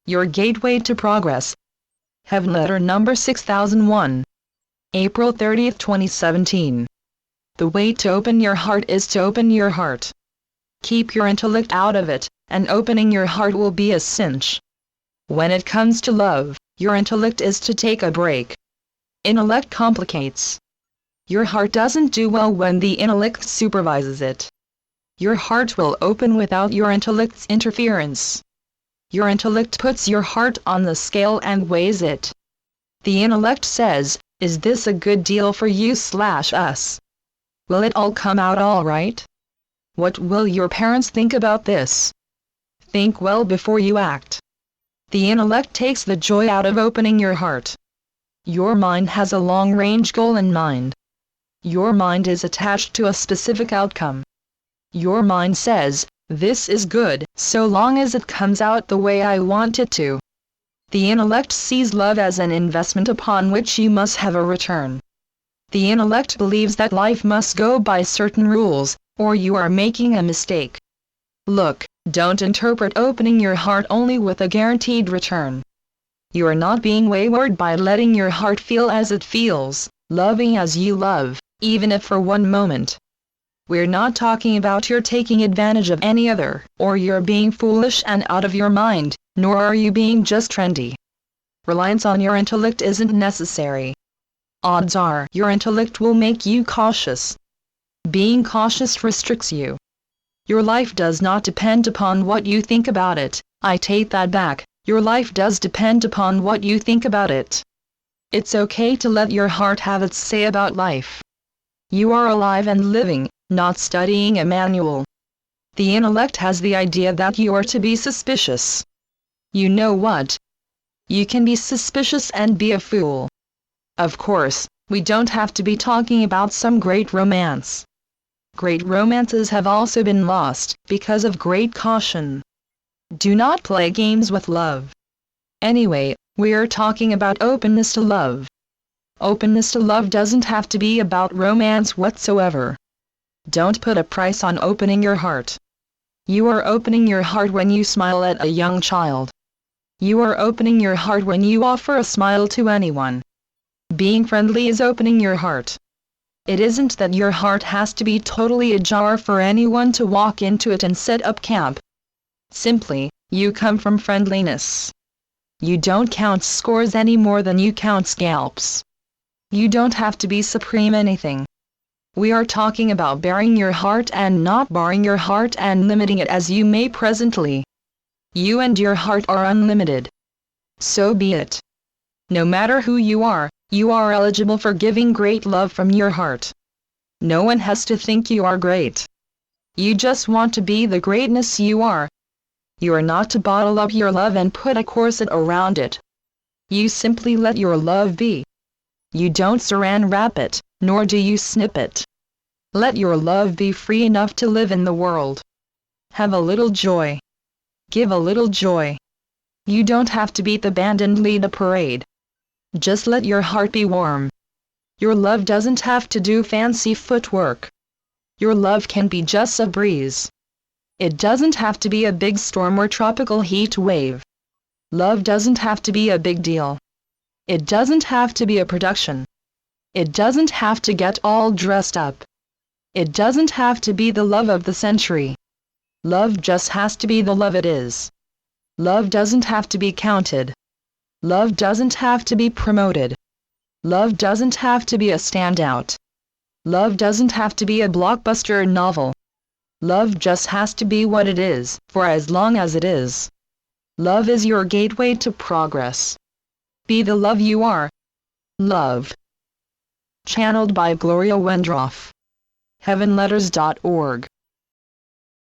Your gateway to progress. Heaven Letter number 6001. April 30, 2017. The way to open your heart is to open your heart. Keep your intellect out of it, and opening your heart will be a cinch. When it comes to love, your intellect is to take a break. Intellect complicates. Your heart doesn't do well when the intellect supervises it. Your heart will open without your intellect's interference. Your intellect puts your heart on the scale and weighs it. The intellect says, "Is this a good deal for you/us? Will it all come out all right? What will your parents think about this?" Think well before you act. The intellect takes the joy out of opening your heart. Your mind has a long-range goal in mind. Your mind is attached to a specific outcome. Your mind says, "This is good, so long as it comes out the way I want it to." The intellect sees love as an investment upon which you must have a return. The intellect believes that life must go by certain rules, or you are making a mistake. Look, don't interpret opening your heart only with a guaranteed return. You are not being wayward by letting your heart feel as it feels, loving as you love, even if for one moment. We're not talking about you're taking advantage of any other, or you're being foolish and out of your mind, nor are you being just trendy. Reliance on your intellect isn't necessary. Odds are your intellect will make you cautious. Being cautious restricts you. Your life does not depend upon what you think about it. I take that back, your life does depend upon what you think about it. It's okay to let your heart have its say about life. You are alive and living, not studying a manual. The intellect has the idea that you are to be suspicious. You know what? You can be suspicious and be a fool. Of course, we don't have to be talking about some great romance. Great romances have also been lost, because of great caution. Do not play games with love. Anyway, we're talking about openness to love. Openness to love doesn't have to be about romance whatsoever. Don't put a price on opening your heart. You are opening your heart when you smile at a young child. You are opening your heart when you offer a smile to anyone. Being friendly is opening your heart. It isn't that your heart has to be totally ajar for anyone to walk into it and set up camp. Simply, you come from friendliness. You don't count scores any more than you count scalps. You don't have to be supreme anything. We are talking about bearing your heart and not barring your heart and limiting it as you may presently. You and your heart are unlimited. So be it. No matter who you are eligible for giving great love from your heart. No one has to think you are great. You just want to be the greatness you are. You are not to bottle up your love and put a corset around it. You simply let your love be. You don't saran wrap it, nor do you snip it. Let your love be free enough to live in the world. Have a little joy. Give a little joy. You don't have to beat the band and lead a parade. Just let your heart be warm. Your love doesn't have to do fancy footwork. Your love can be just a breeze. It doesn't have to be a big storm or tropical heat wave. Love doesn't have to be a big deal. It doesn't have to be a production. It doesn't have to get all dressed up. It doesn't have to be the love of the century. Love just has to be the love it is. Love doesn't have to be counted. Love doesn't have to be promoted. Love doesn't have to be a standout. Love doesn't have to be a blockbuster novel. Love just has to be what it is, for as long as it is. Love is your gateway to progress. Be the love you are. Love. Channeled by Gloria Wendroff. heavenletters.org